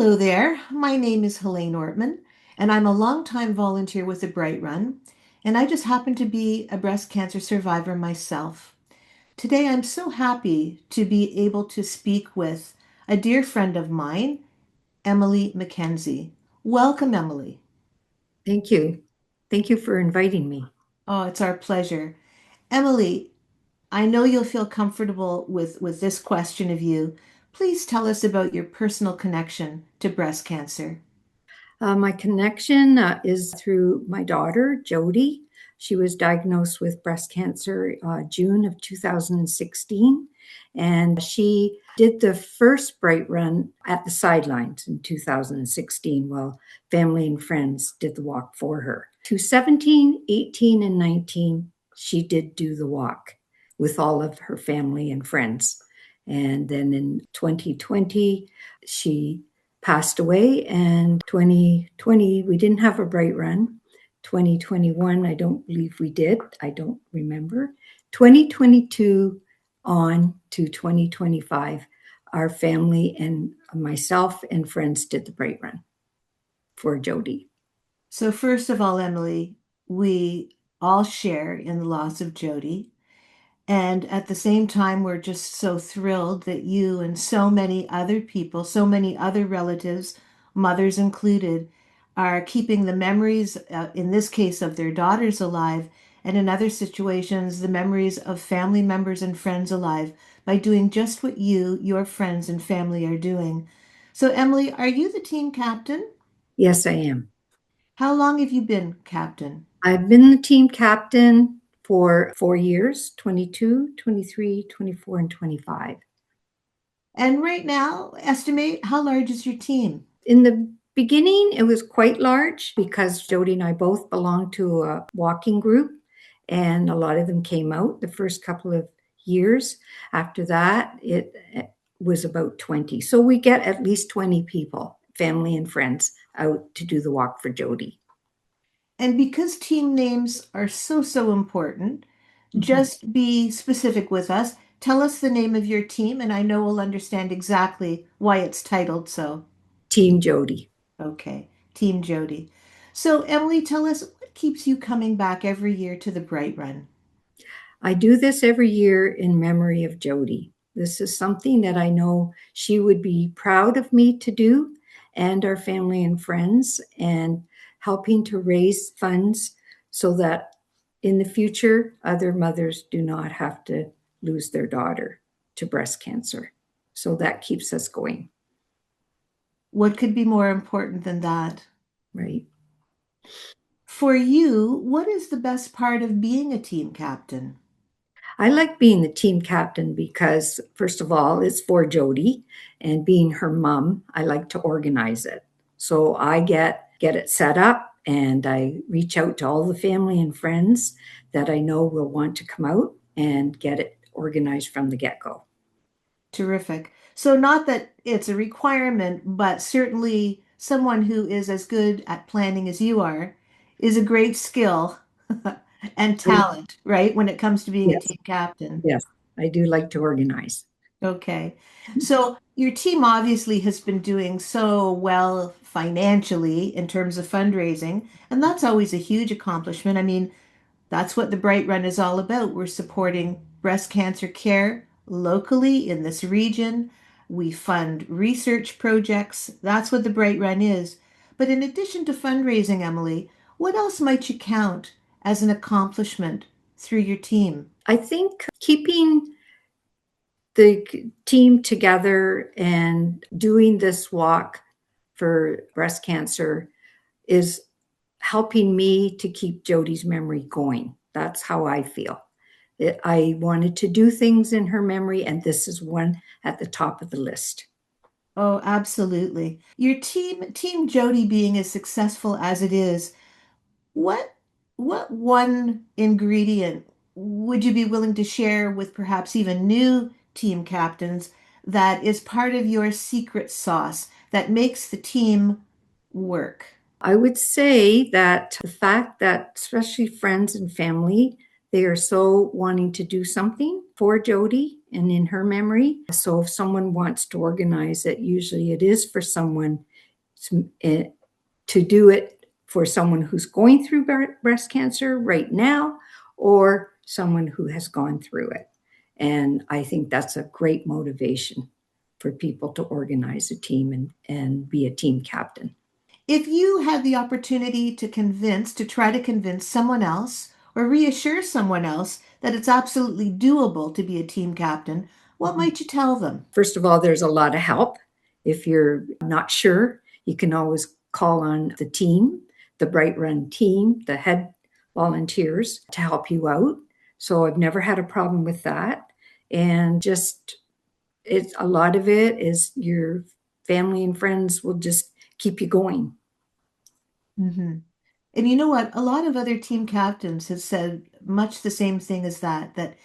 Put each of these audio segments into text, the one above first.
Hello there. My name is Helaine Ortmann, and I'm a longtime volunteer with the Bright Run, and I just happen to be a breast cancer survivor myself. Today, I'm so happy to be able to speak with a dear friend of mine, Emily MacKenzie. Welcome, Emily. Thank you. Thank you for inviting me. Oh, it's our pleasure. Emily, I know you'll feel comfortable with this question of you. Please tell us about your personal connection to breast cancer. My connection is through my daughter, Jody. She was diagnosed with breast cancer June of 2016, and she did the first Bright Run at the sidelines in 2016 while family and friends did the walk for her. To 17, 18, and 19, she did do the walk with all of her family and friends. And then in 2020, she passed away, and 2020 we didn't have a Bright Run. 2021 I don't believe we did. I don't remember. 2022 on to 2025, our family and myself and friends did the Bright Run for Jody. So, first of all, Emily, we all share in the loss of Jody. And at the same time, we're just so thrilled that you and so many other people, so many other relatives, mothers included, are keeping the memories, in this case, of their daughters alive, and in other situations, the memories of family members and friends alive by doing just what you, your friends, and family are doing. So, Emily, are you the team captain? Yes, I am. How long have you been captain? I've been the team captain for 4 years, 22, 23, 24, and 25. And right now, estimate how large is your team? In the beginning, it was quite large because Jody and I both belonged to a walking group, and a lot of them came out the first couple of years. After that, it was about 20. So we get at least 20 people, family and friends, out to do the walk for Jody. And because team names are so important, Mhm. just be specific with us. Tell us the name of your team, and I know we'll understand exactly why it's titled so. Team Jody. Okay, Team Jody. So, Emily, tell us what keeps you coming back every year to the Bright Run? I do this every year in memory of Jody. This is something that I know she would be proud of me to do, and our family and friends, and helping to raise funds so that in the future, other mothers do not have to lose their daughter to breast cancer. So that keeps us going, What could be more important than that? right? For you, what is the best part of being a team captain? I like being the team captain because, first of all, it's for Jody, and being her mom, I like to organize it. So I get it set up, and I reach out to all the family and friends that I know will want to come out and get it organized from the get go. Terrific. So, not that it's a requirement, but certainly someone who is as good at planning as you are is a great skill and talent, right? When it comes to being a Yes, team captain. yes, I do like to organize. Okay. So, your team obviously has been doing so well financially in terms of fundraising, and that's always a huge accomplishment. I mean, that's what the Bright Run is all about. We're supporting breast cancer care locally in this region. We fund research projects. That's what the Bright Run is. But in addition to fundraising, Emily, what else might you count as an accomplishment through your team? I think keeping the team together and doing this walk for breast cancer is helping me to keep Jody's memory going. That's how I feel. I wanted to do things in her memory, and this is one at the top of the list. Oh, absolutely. Your Team Jody being as successful as it is, What what one ingredient would you be willing to share with perhaps even new team captains that is part of your secret sauce that makes the team work? I would say that the fact that, especially friends and family, they are so wanting to do something for Jody and in her memory. So if someone wants to organize it, usually it is for someone to do it for someone who's going through breast cancer right now or someone who has gone through it. And I think that's a great motivation for people to organize a team and be a team captain. If you had the opportunity to try to convince someone else or reassure someone else that it's absolutely doable to be a team captain, what might you tell them? First of all, there's a lot of help. If you're not sure, you can always call on the team, the Bright Run team, the head volunteers to help you out. So I've never had a problem with that. And just it's a lot of it is your family and friends will just keep you going. Hmm. And you know what? A lot of other team captains have said much the same thing as that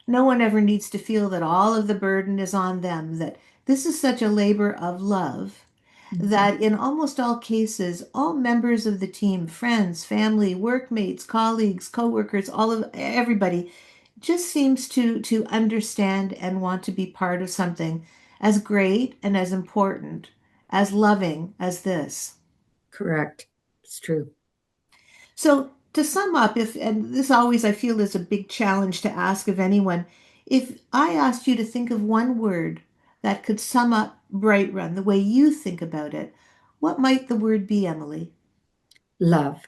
no one ever needs to feel that all of the burden is on them, that this is such a labor of love Mhm. that in almost all cases, all members of the team, friends, family, workmates, colleagues, coworkers, all of everybody just seems to understand and want to be part of something as great and as important, as loving as this. Correct. It's true. So to sum up, if and this always I feel is a big challenge to ask of anyone, if I asked you to think of one word that could sum up Bright Run the way you think about it, what might the word be, Emily? Love.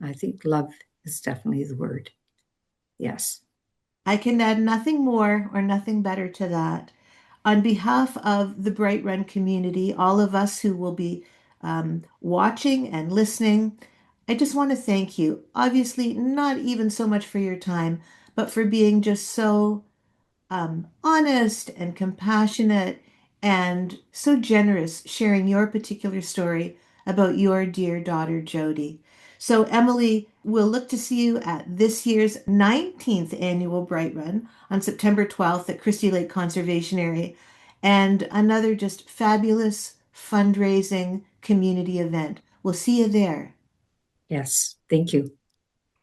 I think love is definitely the word. Yes. I can add nothing more or nothing better to that. On behalf of the Bright Run community, all of us who will be watching and listening, I just want to thank you. Obviously, not even so much for your time, but for being just so honest and compassionate and so generous sharing your particular story about your dear daughter, Jody. So, Emily, we'll look to see you at this year's 19th annual Bright Run on September 12th at Christie Lake Conservation Area and another just fabulous fundraising community event. We'll see you there. Yes. Thank you.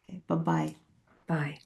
Okay, bye bye. Bye.